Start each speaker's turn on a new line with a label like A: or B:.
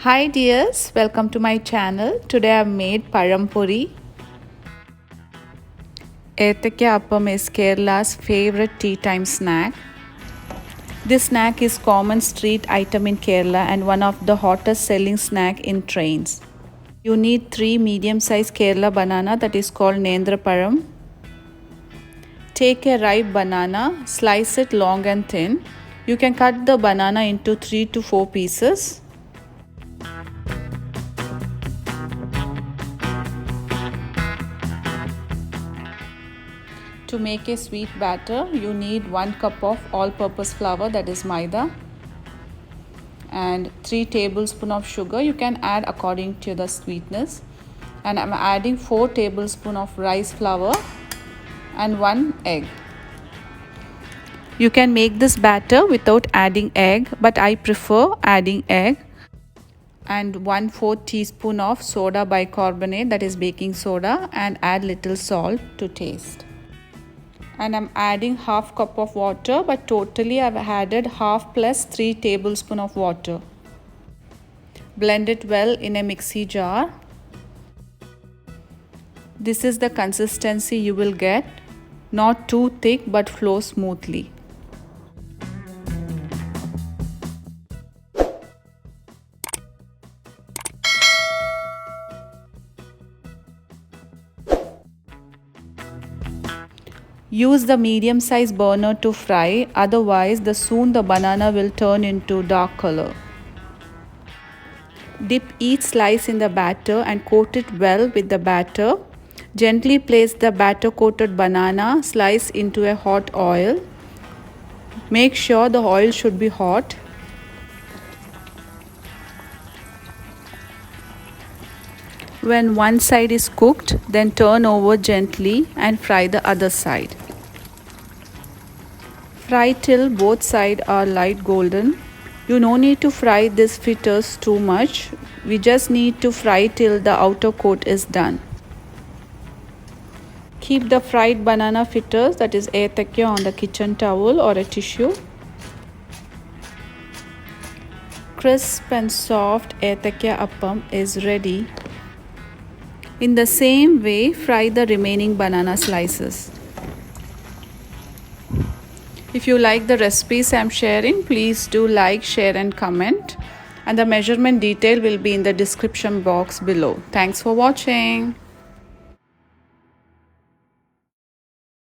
A: Hi dears, welcome to my channel. Today I've made Pazham Pori. Ethakka Appam is Kerala's favorite tea time snack. This snack is common street item in Kerala and one of the hottest selling snack in trains. You need 3 medium-sized Kerala banana that is called Nedram. Take a ripe banana, slice it long and thin. You can cut the banana into 3 to 4 pieces. To make a sweet batter, you need 1 cup of all-purpose flour, that is Maida, and 3 tablespoons of sugar. You can add according to the sweetness. And I'm adding 4 tablespoons of rice flour and 1 egg. You can make this batter without adding egg, but I prefer adding egg. And 1/4 teaspoon of soda bicarbonate, that is baking soda, and add little salt to taste. And I'm adding half cup of water, but totally I've added half plus 3 tablespoons of water. Blend it well in a mixie jar. This is the consistency you will get, not too thick but flow smoothly. Use the medium-sized burner to fry, otherwise soon the banana will turn into dark color. Dip each slice in the batter and coat it well with the batter. Gently place the batter-coated banana slice into a hot oil. Make sure the oil should be hot. When one side is cooked, then turn over gently and fry the other side. Fry till both sides are light golden. You no need to fry these fritters too much. We just need to fry till the outer coat is done. Keep the fried banana fritters, that is ethakka, on the kitchen towel or a tissue. Crisp and soft ethakka appam is ready. In the same way, fry the remaining banana slices. If you like the recipes I'm sharing, please do like, share and comment. And the measurement detail will be in the description box below. Thanks for watching.